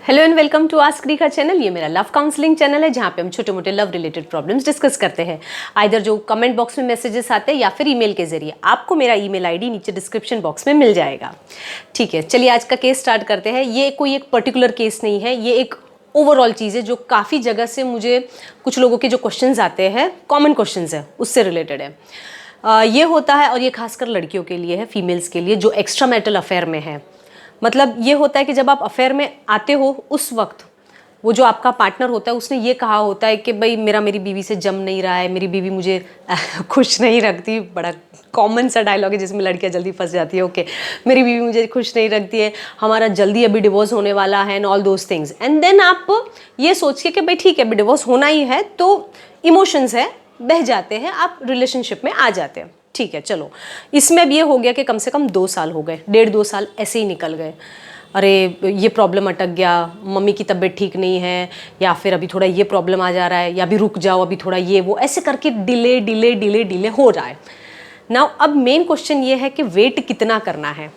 Hello and welcome to ask Rekha channel. ये मेरा love counselling channel है जहाँ पे हम छोटे मोटे लव रिलेटेड प्रॉब्लम्स डिस्कस करते हैं। आइदर जो कमेंट बॉक्स में मैसेजेस आते हैं या फिर ईमेल के जरिए। आपको मेरा ईमेल आईडी नीचे डिस्क्रिप्शन बॉक्स में मिल जाएगा। ठीक है, चलिए आज का केस स्टार्ट करते हैं। ये कोई एक पर्टिकुलर केस नहीं है, ये एक ओवरऑल चीज़ है जो काफ़ी जगह से मुझे कुछ लोगों के जो क्वेश्चंस आते हैं, कॉमन क्वेश्चंस है, उससे रिलेटेड है। ये होता है और ये खासकर लड़कियों के लिए है, फीमेल्स के लिए जो एक्स्ट्रा मैरिटल अफेयर में है। मतलब ये होता है कि जब आप अफेयर में आते हो उस वक्त वो जो आपका पार्टनर होता है उसने ये कहा होता है कि भाई मेरी बीवी से जम नहीं रहा है, मेरी बीवी मुझे खुश नहीं रखती। बड़ा कॉमन सा डायलॉग है जिसमें लड़कियां जल्दी फंस जाती है। ओके, मेरी बीवी मुझे खुश नहीं रखती है, हमारा जल्दी अभी डिवोर्स होने वाला है and all those things. And then आप ये सोच के कि भाई ठीक है अभी डिवोर्स होना ही है, तो इमोशंस है, बह जाते हैं, आप रिलेशनशिप में आ जाते हैं। ठीक है, चलो इसमें अब ये हो गया कि कम से कम 2 साल हो गए, 1.5-2 साल ऐसे ही निकल गए। अरे ये प्रॉब्लम अटक गया, मम्मी की तबीयत ठीक नहीं है, या फिर अभी थोड़ा ये प्रॉब्लम आ जा रहा है, या अभी रुक जाओ अभी थोड़ा ये वो, ऐसे करके डिले हो रहा है। नाउ अब मेन क्वेश्चन ये है कि वेट कितना करना है।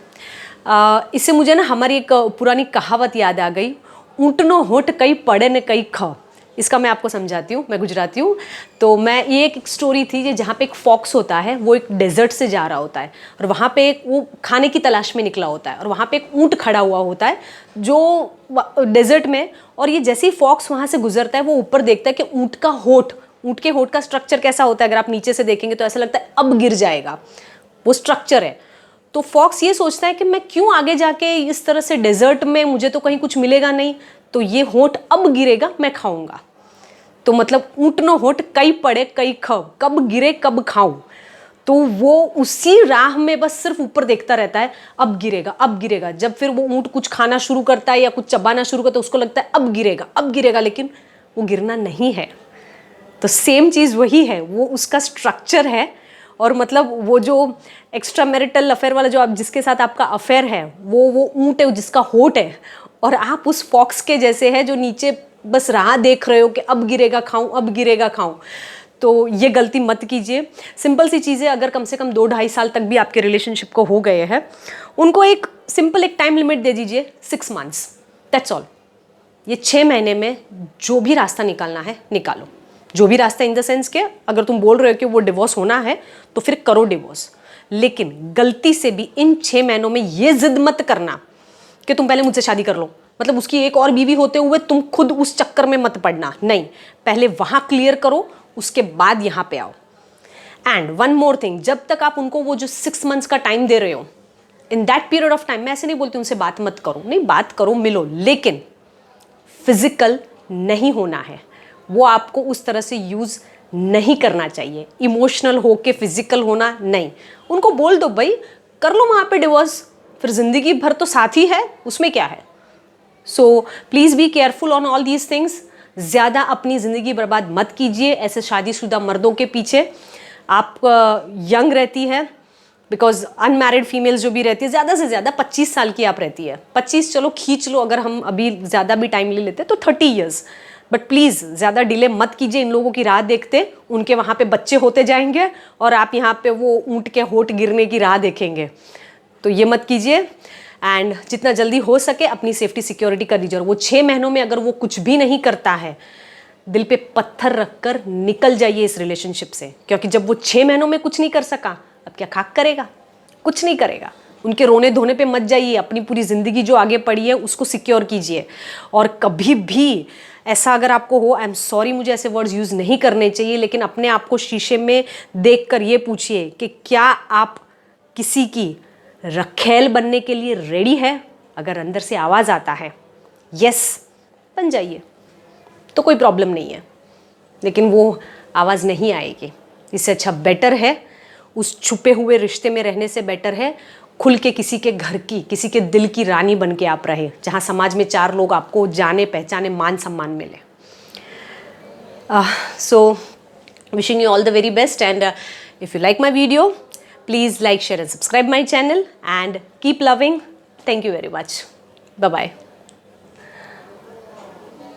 इससे मुझे ना हमारी एक पुरानी कहावत याद आ गई, ऊँटनो होठ कई पड़े न कई ख। इसका मैं आपको समझाती हूँ, मैं गुजराती हूँ। तो मैं ये एक स्टोरी थी जहाँ पे एक फॉक्स होता है, वो एक डेजर्ट से जा रहा होता है और वहाँ पे एक वो खाने की तलाश में निकला होता है और वहाँ पे एक ऊँट खड़ा हुआ होता है जो डेजर्ट में। और ये जैसे ही फॉक्स वहाँ से गुजरता है वो ऊपर देखता है कि ऊँट के होठ का स्ट्रक्चर कैसा होता है। अगर आप नीचे से देखेंगे तो ऐसा लगता है अब गिर जाएगा, वो स्ट्रक्चर है। तो फॉक्स ये सोचता है कि मैं क्यों आगे जाके इस तरह से डेजर्ट में, मुझे तो कहीं कुछ मिलेगा नहीं, तो ये होठ अब गिरेगा, मैं खाऊंगा। तो मतलब ऊँटनो होठ कई पड़े कई ख, कब गिरे कब खाऊं। तो वो उसी राह में बस सिर्फ ऊपर देखता रहता है, अब गिरेगा अब गिरेगा। जब फिर वो ऊँट कुछ खाना शुरू करता है या कुछ चबाना शुरू करता है, उसको लगता है अब गिरेगा, लेकिन वो गिरना नहीं है। तो सेम चीज़ वही है, वो उसका स्ट्रक्चर है। और मतलब वो जो एक्स्ट्रा मैरिटल अफेयर वाला जो आप जिसके साथ आपका अफेयर है, वो ऊँट है जिसका होठ है, और आप उस फॉक्स के जैसे है जो नीचे बस राह देख रहे हो कि अब गिरेगा खाऊं। तो ये गलती मत कीजिए। सिंपल सी चीज़ें, अगर कम से कम 2-2.5 साल तक भी आपके रिलेशनशिप को हो गए हैं, उनको एक सिंपल एक टाइम लिमिट दे दीजिए, 6 मंथ्स, दैट्स ऑल। ये 6 महीने में जो भी रास्ता निकालना है निकालो। जो भी रास्ता इन द सेंस के, अगर तुम बोल रहे हो कि वो डिवोर्स होना है तो फिर करो डिवोर्स, लेकिन गलती से भी इन 6 महीनों में ये जिद मत करना कि तुम पहले मुझसे शादी कर लो, मतलब उसकी एक और बीवी होते हुए तुम खुद उस चक्कर में मत पड़ना। नहीं, पहले वहां क्लियर करो, उसके बाद यहां पे आओ। एंड वन मोर थिंग, जब तक आप उनको वो जो 6 मंथ्स का टाइम दे रहे हो, in that period of time, मैं ऐसे नहीं बोलती उनसे बात मत करो, नहीं बात करो, मिलो, लेकिन फिजिकल नहीं होना है। वो आपको उस तरह से यूज नहीं करना चाहिए। इमोशनल हो के फिजिकल होना नहीं। उनको बोल दो भाई कर लो वहां पे डिवोर्स, फिर जिंदगी भर तो साथ ही है, उसमें क्या है। So please be careful on all these things. ज़्यादा अपनी ज़िंदगी बर्बाद मत कीजिए ऐसे शादीशुदा मर्दों के पीछे। आप यंग रहती है, बिकॉज अनमैरिड फीमेल्स जो भी रहती है ज़्यादा से ज़्यादा 25 साल की आप रहती है। 25 चलो खींच लो, अगर हम अभी ज़्यादा भी टाइम ले लेते तो 30 ईयर्स। बट प्लीज़ ज़्यादा डिले मत कीजिए इन लोगों की राह देखते। उनके वहाँ पे बच्चे होते जाएंगे और आप यहाँ पे वो ऊँट के होठ गिरने की राह देखेंगे। तो ये मत कीजिए। एंड जितना जल्दी हो सके अपनी सेफ्टी सिक्योरिटी कर लीजिए। और वो 6 महीनों में अगर वो कुछ भी नहीं करता है, दिल पे पत्थर रखकर निकल जाइए इस रिलेशनशिप से, क्योंकि जब वो 6 महीनों में कुछ नहीं कर सका, अब क्या खाक करेगा? कुछ नहीं करेगा। उनके रोने धोने पे मत जाइए, अपनी पूरी ज़िंदगी जो आगे पड़ी है उसको सिक्योर कीजिए। और कभी भी ऐसा अगर आपको हो, आई एम सॉरी मुझे ऐसे वर्ड्स यूज़ नहीं करने चाहिए, लेकिन अपने आप को शीशे में देख कर ये पूछिए कि क्या आप किसी की रखेल बनने के लिए रेडी है। अगर अंदर से आवाज़ आता है यस बन जाइए, तो कोई प्रॉब्लम नहीं है, लेकिन वो आवाज़ नहीं आएगी। इससे अच्छा बेटर है उस छुपे हुए रिश्ते में रहने से बेटर है खुल के किसी के घर की, किसी के दिल की रानी बन के आप रहे, जहाँ समाज में 4 लोग आपको जाने पहचाने, मान सम्मान मिले। सो wishing you all the very best, and if you like my video, please like, share and subscribe my channel, and keep loving. Thank you very much. Bye bye.